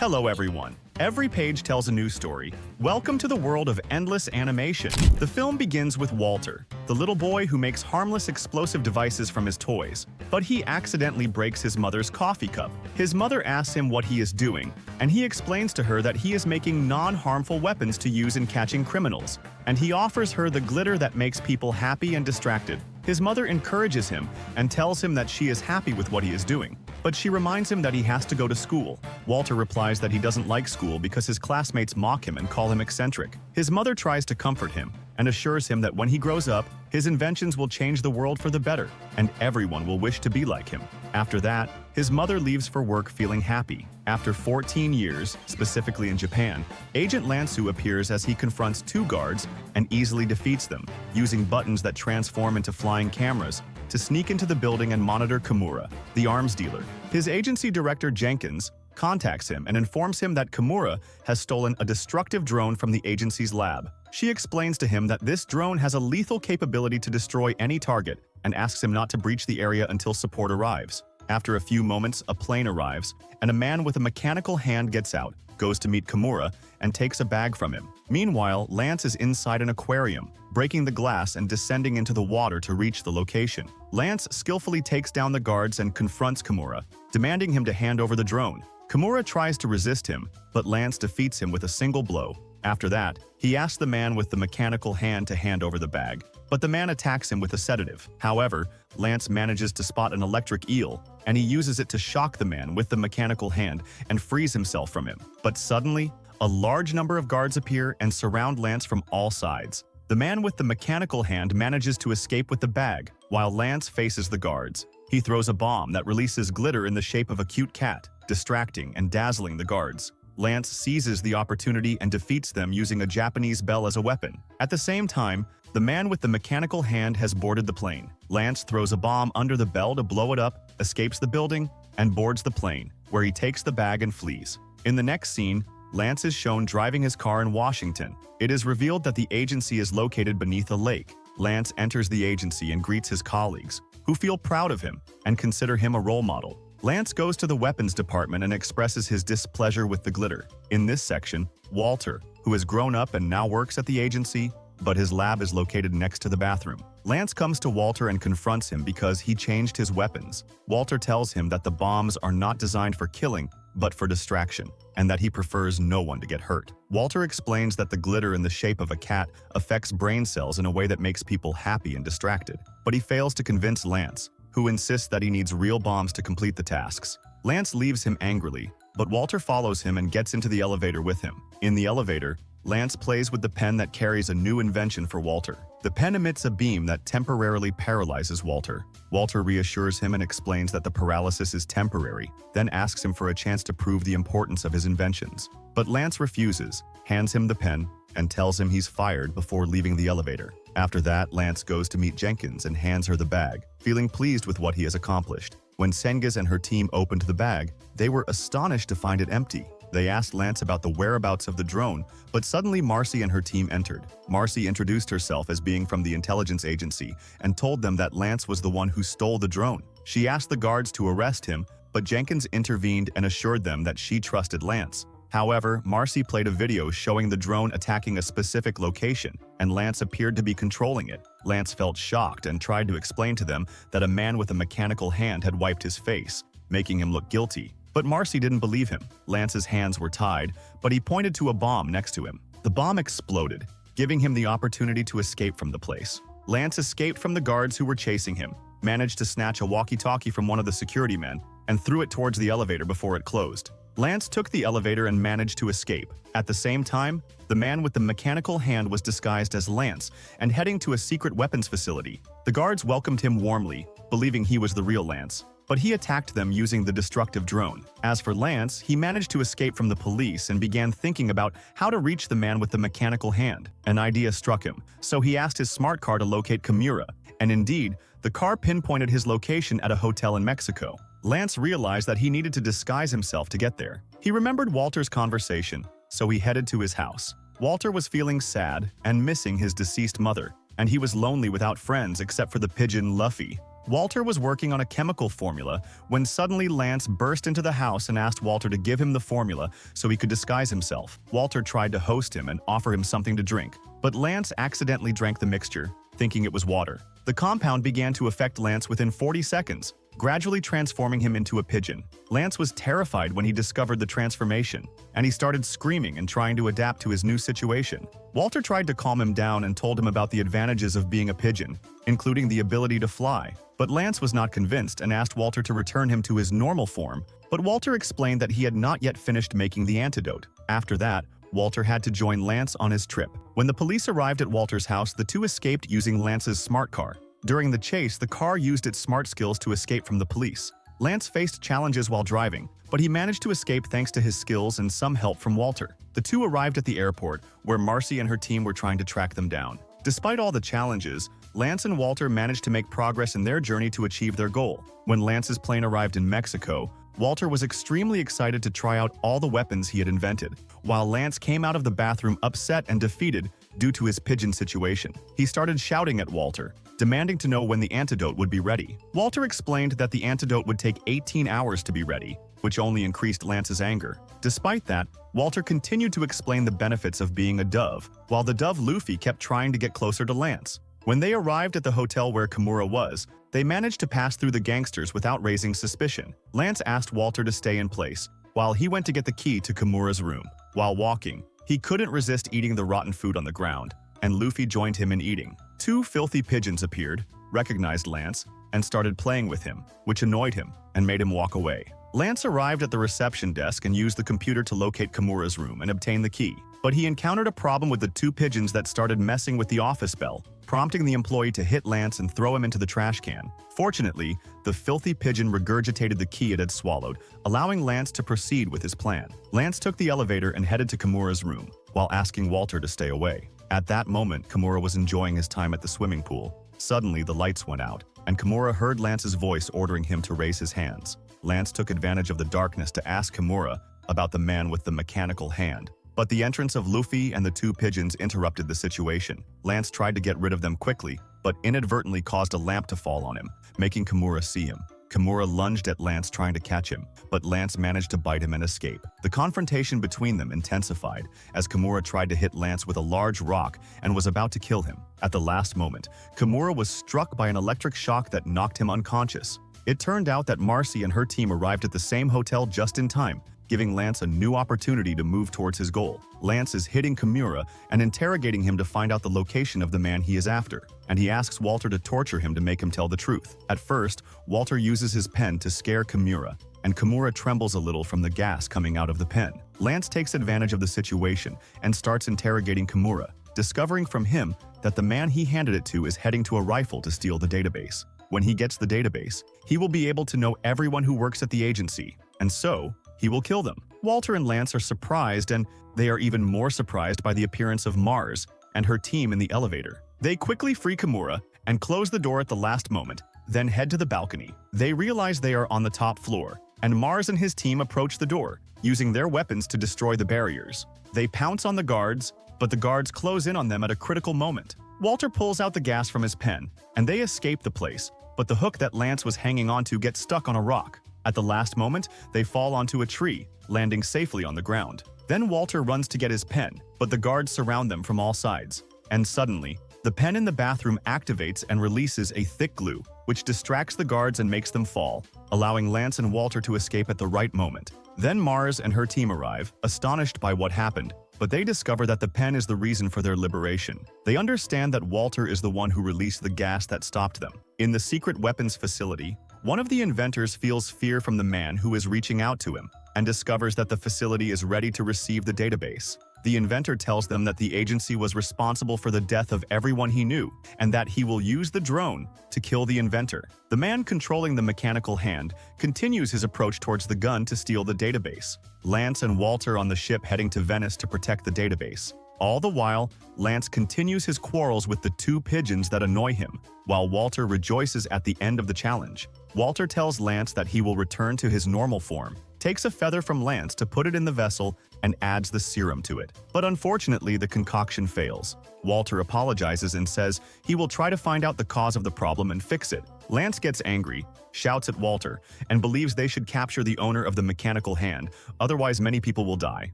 Hello everyone. Every page tells a new story. Welcome to the world of endless animation. The film begins with Walter, the little boy who makes harmless explosive devices from his toys. But he accidentally breaks his mother's coffee cup. His mother asks him what he is doing, and he explains to her that he is making non-harmful weapons to use in catching criminals. And he offers her the glitter that makes people happy and distracted. His mother encourages him and tells him that she is happy with what he is doing. But she reminds him that he has to go to school. Walter replies that he doesn't like school because his classmates mock him and call him eccentric. His mother tries to comfort him and assures him that when he grows up, his inventions will change the world for the better, and everyone will wish to be like him. After that, his mother leaves for work feeling happy. After 14 years, specifically in Japan, Agent Lansu appears as he confronts two guards and easily defeats them, using buttons that transform into flying cameras to sneak into the building and monitor Kimura, the arms dealer. His agency director Jenkins contacts him and informs him that Kimura has stolen a destructive drone from the agency's lab. She explains to him that this drone has a lethal capability to destroy any target and asks him not to breach the area until support arrives. After a few moments, a plane arrives, and a man with a mechanical hand gets out, goes to meet Kimura, and takes a bag from him. Meanwhile, Lance is inside an aquarium, breaking the glass and descending into the water to reach the location. Lance skillfully takes down the guards and confronts Kimura, demanding him to hand over the drone. Kimura tries to resist him, but Lance defeats him with a single blow. After that, he asks the man with the mechanical hand to hand over the bag, but the man attacks him with a sedative. However, Lance manages to spot an electric eel, and he uses it to shock the man with the mechanical hand and frees himself from him. But suddenly, a large number of guards appear and surround Lance from all sides. The man with the mechanical hand manages to escape with the bag, while Lance faces the guards. He throws a bomb that releases glitter in the shape of a cute cat, distracting and dazzling the guards. Lance seizes the opportunity and defeats them using a Japanese bell as a weapon. At the same time, the man with the mechanical hand has boarded the plane. Lance throws a bomb under the bell to blow it up, escapes the building, and boards the plane, where he takes the bag and flees. In the next scene, Lance is shown driving his car in Washington. It is revealed that the agency is located beneath a lake. Lance enters the agency and greets his colleagues, who feel proud of him and consider him a role model. Lance goes to the weapons department and expresses his displeasure with the glitter. In this section, Walter, who has grown up and now works at the agency, but his lab is located next to the bathroom. Lance comes to Walter and confronts him because he changed his weapons. Walter tells him that the bombs are not designed for killing, but for distraction, and that he prefers no one to get hurt. Walter explains that the glitter in the shape of a cat affects brain cells in a way that makes people happy and distracted. But he fails to convince Lance, who insists that he needs real bombs to complete the tasks. Lance leaves him angrily, but Walter follows him and gets into the elevator with him. In the elevator, Lance plays with the pen that carries a new invention for Walter. The pen emits a beam that temporarily paralyzes Walter. Walter reassures him and explains that the paralysis is temporary, then asks him for a chance to prove the importance of his inventions. But Lance refuses, hands him the pen, and tells him he's fired before leaving the elevator. After that, Lance goes to meet Jenkins and hands her the bag, feeling pleased with what he has accomplished. When Sengiz and her team opened the bag, they were astonished to find it empty. They asked Lance about the whereabouts of the drone, but suddenly Marcy and her team entered. Marcy introduced herself as being from the intelligence agency and told them that Lance was the one who stole the drone. She asked the guards to arrest him, but Jenkins intervened and assured them that she trusted Lance. However, Marcy played a video showing the drone attacking a specific location, and Lance appeared to be controlling it. Lance felt shocked and tried to explain to them that a man with a mechanical hand had wiped his face, making him look guilty. But Marcy didn't believe him. Lance's hands were tied, but he pointed to a bomb next to him. The bomb exploded, giving him the opportunity to escape from the place. Lance escaped from the guards who were chasing him, managed to snatch a walkie-talkie from one of the security men, and threw it towards the elevator before it closed. Lance took the elevator and managed to escape. At the same time, the man with the mechanical hand was disguised as Lance and heading to a secret weapons facility. The guards welcomed him warmly, believing he was the real Lance, but he attacked them using the destructive drone. As for Lance, he managed to escape from the police and began thinking about how to reach the man with the mechanical hand. An idea struck him, so he asked his smart car to locate Kimura, and indeed, the car pinpointed his location at a hotel in Mexico. Lance realized that he needed to disguise himself to get there. He remembered Walter's conversation, so he headed to his house. Walter was feeling sad and missing his deceased mother, and he was lonely without friends except for the pigeon Luffy. Walter was working on a chemical formula when suddenly Lance burst into the house and asked Walter to give him the formula so he could disguise himself. Walter tried to host him and offer him something to drink, but Lance accidentally drank the mixture, thinking it was water. The compound began to affect Lance within 40 seconds, gradually transforming him into a pigeon. Lance was terrified when he discovered the transformation, and he started screaming and trying to adapt to his new situation. Walter tried to calm him down and told him about the advantages of being a pigeon, including the ability to fly. But Lance was not convinced and asked Walter to return him to his normal form, but Walter explained that he had not yet finished making the antidote. After that, Walter had to join Lance on his trip. When the police arrived at Walter's house, the two escaped using Lance's smart car. During the chase, the car used its smart skills to escape from the police. Lance faced challenges while driving, but he managed to escape thanks to his skills and some help from Walter. The two arrived at the airport, where Marcy and her team were trying to track them down. Despite all the challenges, Lance and Walter managed to make progress in their journey to achieve their goal. When Lance's plane arrived in Mexico, Walter was extremely excited to try out all the weapons he had invented, while Lance came out of the bathroom upset and defeated due to his pigeon situation. He started shouting at Walter, demanding to know when the antidote would be ready. Walter explained that the antidote would take 18 hours to be ready, which only increased Lance's anger. Despite that, Walter continued to explain the benefits of being a dove, while the dove Luffy kept trying to get closer to Lance. When they arrived at the hotel where Kimura was, they managed to pass through the gangsters without raising suspicion. Lance asked Walter to stay in place, while he went to get the key to Kimura's room. While walking, he couldn't resist eating the rotten food on the ground, and Luffy joined him in eating. Two filthy pigeons appeared, recognized Lance, and started playing with him, which annoyed him and made him walk away. Lance arrived at the reception desk and used the computer to locate Kimura's room and obtain the key. But he encountered a problem with the two pigeons that started messing with the office bell, prompting the employee to hit Lance and throw him into the trash can. Fortunately, the filthy pigeon regurgitated the key it had swallowed, allowing Lance to proceed with his plan. Lance took the elevator and headed to Kimura's room, while asking Walter to stay away. At that moment, Kimura was enjoying his time at the swimming pool. Suddenly, the lights went out, and Kimura heard Lance's voice ordering him to raise his hands. Lance took advantage of the darkness to ask Kimura about the man with the mechanical hand. But the entrance of Luffy and the two pigeons interrupted the situation. Lance tried to get rid of them quickly, but inadvertently caused a lamp to fall on him, making Kimura see him. Kimura lunged at Lance trying to catch him, but Lance managed to bite him and escape. The confrontation between them intensified as Kimura tried to hit Lance with a large rock and was about to kill him. At the last moment, Kimura was struck by an electric shock that knocked him unconscious. It turned out that Marcy and her team arrived at the same hotel just in time, giving Lance a new opportunity to move towards his goal. Lance is hitting Kimura and interrogating him to find out the location of the man he is after, and he asks Walter to torture him to make him tell the truth. At first, Walter uses his pen to scare Kimura, and Kimura trembles a little from the gas coming out of the pen. Lance takes advantage of the situation and starts interrogating Kimura, discovering from him that the man he handed it to is heading to a rifle to steal the database. When he gets the database, he will be able to know everyone who works at the agency, and so he will kill them. Walter and Lance are surprised, and they are even more surprised by the appearance of Mars and her team in the elevator. They quickly free Kimura and close the door at the last moment, then head to the balcony. They realize they are on the top floor, and Mars and his team approach the door, using their weapons to destroy the barriers. They pounce on the guards, but the guards close in on them at a critical moment. Walter pulls out the gas from his pen, and they escape the place, but the hook that Lance was hanging onto gets stuck on a rock. At the last moment, they fall onto a tree, landing safely on the ground. Then Walter runs to get his pen, but the guards surround them from all sides. And suddenly, the pen in the bathroom activates and releases a thick glue, which distracts the guards and makes them fall, allowing Lance and Walter to escape at the right moment. Then Mars and her team arrive, astonished by what happened, but they discover that the pen is the reason for their liberation. They understand that Walter is the one who released the gas that stopped them. In the secret weapons facility, one of the inventors feels fear from the man who is reaching out to him and discovers that the facility is ready to receive the database. The inventor tells them that the agency was responsible for the death of everyone he knew and that he will use the drone to kill the inventor. The man controlling the mechanical hand continues his approach towards the gun to steal the database. Lance and Walter on the ship heading to Venice to protect the database. All the while, Lance continues his quarrels with the two pigeons that annoy him, while Walter rejoices at the end of the challenge. Walter tells Lance that he will return to his normal form, takes a feather from Lance to put it in the vessel and adds the serum to it. But unfortunately, the concoction fails. Walter apologizes and says he will try to find out the cause of the problem and fix it. Lance gets angry, shouts at Walter, and believes they should capture the owner of the mechanical hand, otherwise many people will die.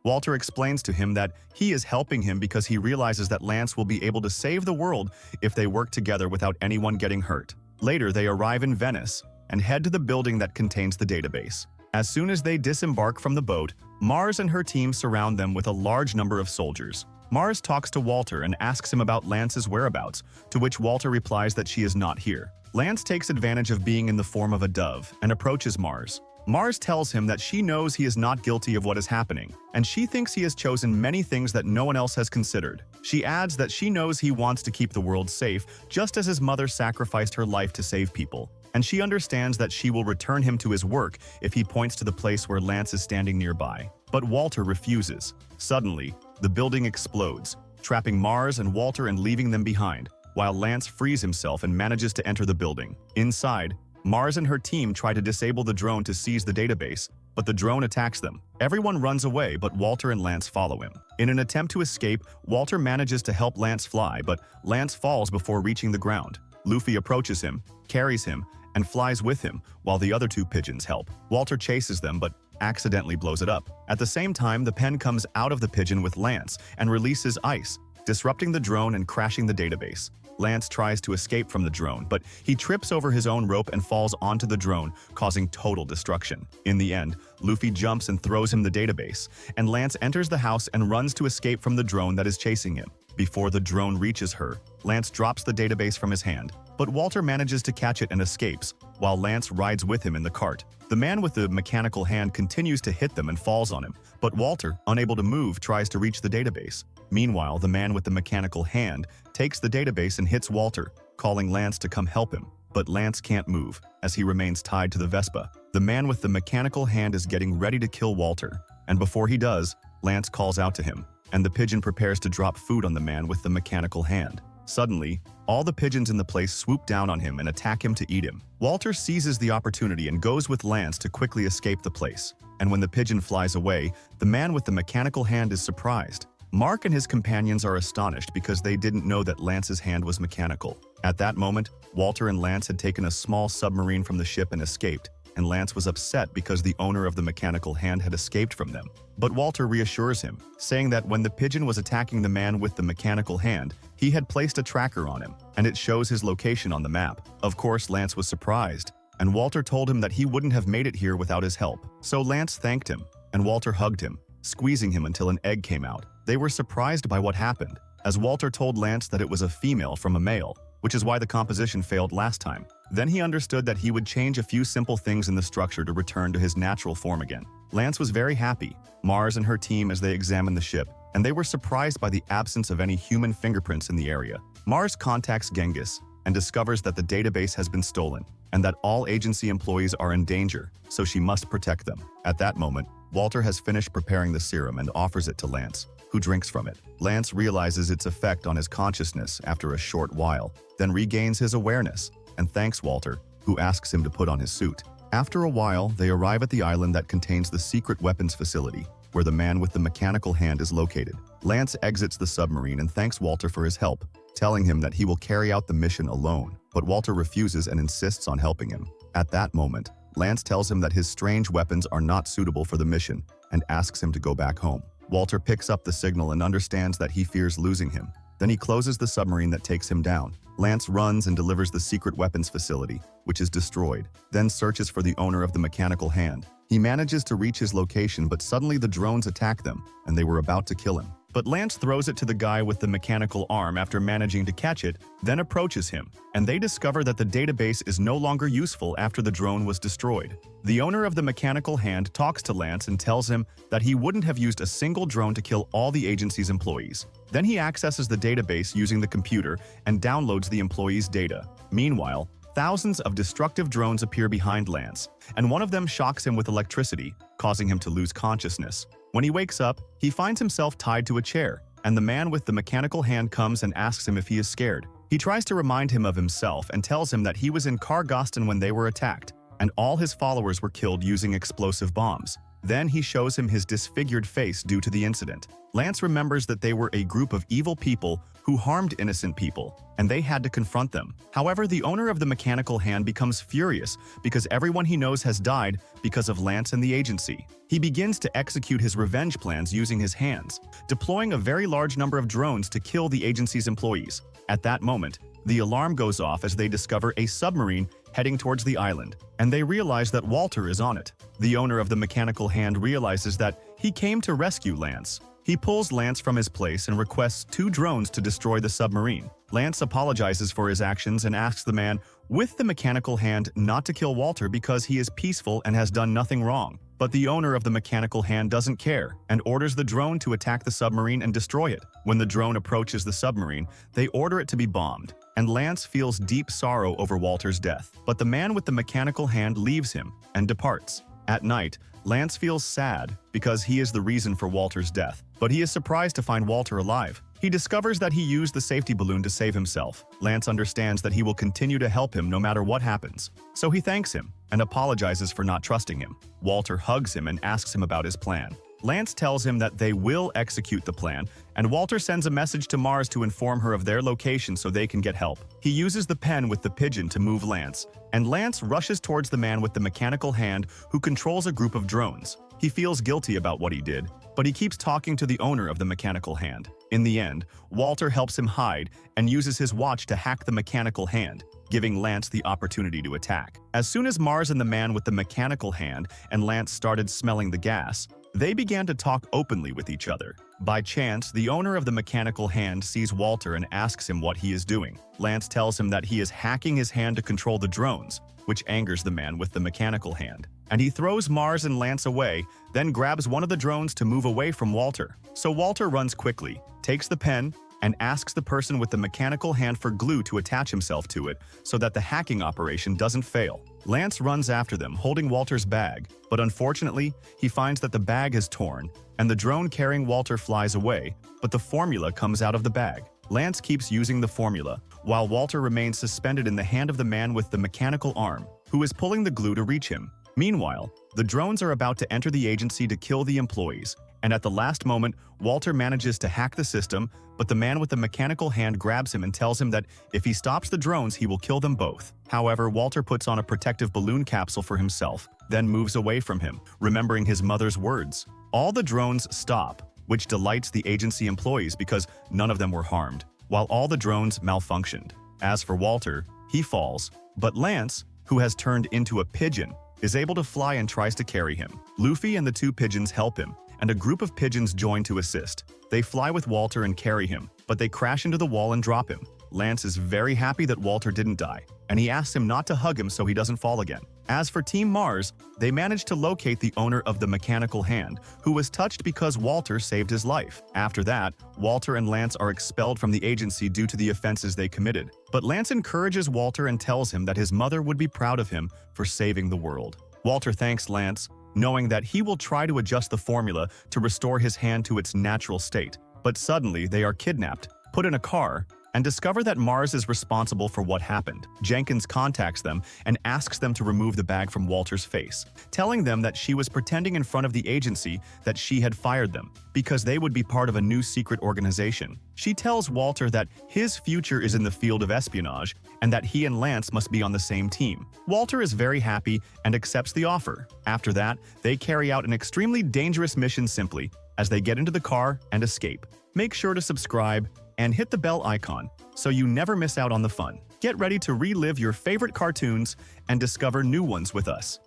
Walter explains to him that he is helping him because he realizes that Lance will be able to save the world if they work together without anyone getting hurt. Later, they arrive in Venice and head to the building that contains the database. As soon as they disembark from the boat, Mars and her team surround them with a large number of soldiers. Mars talks to Walter and asks him about Lance's whereabouts, to which Walter replies that she is not here. Lance takes advantage of being in the form of a dove and approaches Mars. Mars tells him that she knows he is not guilty of what is happening, and she thinks he has chosen many things that no one else has considered. She adds that she knows he wants to keep the world safe, just as his mother sacrificed her life to save people. And she understands that she will return him to his work if he points to the place where Lance is standing nearby. But Walter refuses. Suddenly, the building explodes, trapping Mars and Walter and leaving them behind, while Lance frees himself and manages to enter the building. Inside, Mars and her team try to disable the drone to seize the database, but the drone attacks them. Everyone runs away, but Walter and Lance follow him. In an attempt to escape, Walter manages to help Lance fly, but Lance falls before reaching the ground. Luffy approaches him, carries him, and flies with him, while the other two pigeons help. Walter chases them, but accidentally blows it up. At the same time, the pen comes out of the pigeon with Lance and releases ice, disrupting the drone and crashing the database. Lance tries to escape from the drone, but he trips over his own rope and falls onto the drone, causing total destruction. In the end, Luffy jumps and throws him the database, and Lance enters the house and runs to escape from the drone that is chasing him. Before the drone reaches her, Lance drops the database from his hand, but Walter manages to catch it and escapes, while Lance rides with him in the cart. The man with the mechanical hand continues to hit them and falls on him, but Walter, unable to move, tries to reach the database. Meanwhile, the man with the mechanical hand takes the database and hits Walter, calling Lance to come help him. But Lance can't move, as he remains tied to the Vespa. The man with the mechanical hand is getting ready to kill Walter, and before he does, Lance calls out to him, and the pigeon prepares to drop food on the man with the mechanical hand. Suddenly, all the pigeons in the place swoop down on him and attack him to eat him. Walter seizes the opportunity and goes with Lance to quickly escape the place. And when the pigeon flies away, the man with the mechanical hand is surprised. Mark and his companions are astonished because they didn't know that Lance's hand was mechanical. At that moment, Walter and Lance had taken a small submarine from the ship and escaped, and Lance was upset because the owner of the mechanical hand had escaped from them. But Walter reassures him, saying that when the pigeon was attacking the man with the mechanical hand, he had placed a tracker on him, and it shows his location on the map. Of course, Lance was surprised, and Walter told him that he wouldn't have made it here without his help. So Lance thanked him, and Walter hugged him, squeezing him until an egg came out. They were surprised by what happened, as Walter told Lance that it was a female from a male, which is why the composition failed last time. Then he understood that he would change a few simple things in the structure to return to his natural form again. Lance was very happy, Mars and her team, as they examined the ship, and they were surprised by the absence of any human fingerprints in the area. Mars contacts Genghis and discovers that the database has been stolen, and that all agency employees are in danger, so she must protect them. At that moment, Walter has finished preparing the serum and offers it to Lance, who drinks from it. Lance realizes its effect on his consciousness after a short while, then regains his awareness, and thanks Walter, who asks him to put on his suit. After a while, they arrive at the island that contains the secret weapons facility, where the man with the mechanical hand is located. Lance exits the submarine and thanks Walter for his help, telling him that he will carry out the mission alone, but Walter refuses and insists on helping him. At that moment, Lance tells him that his strange weapons are not suitable for the mission and asks him to go back home. Walter picks up the signal and understands that he fears losing him. Then he closes the submarine that takes him down. Lance runs and delivers the secret weapons facility, which is destroyed, then searches for the owner of the mechanical hand. He manages to reach his location, but suddenly the drones attack them, and they were about to kill him. But Lance throws it to the guy with the mechanical arm after managing to catch it, then approaches him, and they discover that the database is no longer useful after the drone was destroyed. The owner of the mechanical hand talks to Lance and tells him that he wouldn't have used a single drone to kill all the agency's employees. Then he accesses the database using the computer and downloads the employees' data. Meanwhile, thousands of destructive drones appear behind Lance, and one of them shocks him with electricity, causing him to lose consciousness. When he wakes up, he finds himself tied to a chair, and the man with the mechanical hand comes and asks him if he is scared. He tries to remind him of himself and tells him that he was in Kargastan when they were attacked, and all his followers were killed using explosive bombs. Then he shows him his disfigured face due to the incident. Lance remembers that they were a group of evil people who harmed innocent people, and they had to confront them. However, the owner of the mechanical hand becomes furious because everyone he knows has died because of Lance and the agency. He begins to execute his revenge plans using his hands, deploying a very large number of drones to kill the agency's employees. At that moment, the alarm goes off as they discover a submarine heading towards the island, and they realize that Walter is on it. The owner of the mechanical hand realizes that he came to rescue Lance. He pulls Lance from his place and requests 2 drones to destroy the submarine. Lance apologizes for his actions and asks the man with the mechanical hand not to kill Walter because he is peaceful and has done nothing wrong. But the owner of the mechanical hand doesn't care and orders the drone to attack the submarine and destroy it. When the drone approaches the submarine, they order it to be bombed, and Lance feels deep sorrow over Walter's death. But the man with the mechanical hand leaves him and departs. At night, Lance feels sad because he is the reason for Walter's death, but he is surprised to find Walter alive. He discovers that he used the safety balloon to save himself. Lance understands that he will continue to help him no matter what happens, so he thanks him and apologizes for not trusting him. Walter hugs him and asks him about his plan. Lance tells him that they will execute the plan, and Walter sends a message to Mars to inform her of their location so they can get help. He uses the pen with the pigeon to move Lance, and Lance rushes towards the man with the mechanical hand who controls a group of drones. He feels guilty about what he did, but he keeps talking to the owner of the mechanical hand. In the end, Walter helps him hide and uses his watch to hack the mechanical hand, giving Lance the opportunity to attack. As soon as Mars and the man with the mechanical hand and Lance started smelling the gas, they began to talk openly with each other. By chance, the owner of the mechanical hand sees Walter and asks him what he is doing. Lance tells him that he is hacking his hand to control the drones, which angers the man with the mechanical hand. And he throws Mars and Lance away, then grabs one of the drones to move away from Walter. So Walter runs quickly, takes the pen, and asks the person with the mechanical hand for glue to attach himself to it so that the hacking operation doesn't fail. Lance runs after them, holding Walter's bag, but unfortunately, he finds that the bag is torn, and the drone carrying Walter flies away, but the formula comes out of the bag. Lance keeps using the formula, while Walter remains suspended in the hand of the man with the mechanical arm, who is pulling the glue to reach him. Meanwhile, the drones are about to enter the agency to kill the employees, and at the last moment, Walter manages to hack the system, but the man with the mechanical hand grabs him and tells him that if he stops the drones, he will kill them both. However, Walter puts on a protective balloon capsule for himself, then moves away from him, remembering his mother's words. All the drones stop, which delights the agency employees because none of them were harmed, while all the drones malfunctioned. As for Walter, he falls, but Lance, who has turned into a pigeon, is able to fly and tries to carry him. Luffy and the 2 pigeons help him, and a group of pigeons join to assist. They fly with Walter and carry him, but they crash into the wall and drop him. Lance is very happy that Walter didn't die, and he asks him not to hug him so he doesn't fall again. As for Team Mars, they manage to locate the owner of the mechanical hand, who was touched because Walter saved his life. After that, Walter and Lance are expelled from the agency due to the offenses they committed. But Lance encourages Walter and tells him that his mother would be proud of him for saving the world. Walter thanks Lance, knowing that he will try to adjust the formula to restore his hand to its natural state. But suddenly, they are kidnapped, put in a car, and discover that Mars is responsible for what happened. Jenkins contacts them and asks them to remove the bag from Walter's face, telling them that she was pretending in front of the agency that she had fired them, because they would be part of a new secret organization. She tells Walter that his future is in the field of espionage and that he and Lance must be on the same team. Walter is very happy and accepts the offer. After that, they carry out an extremely dangerous mission simply as they get into the car and escape. Make sure to subscribe and hit the bell icon so you never miss out on the fun. Get ready to relive your favorite cartoons and discover new ones with us.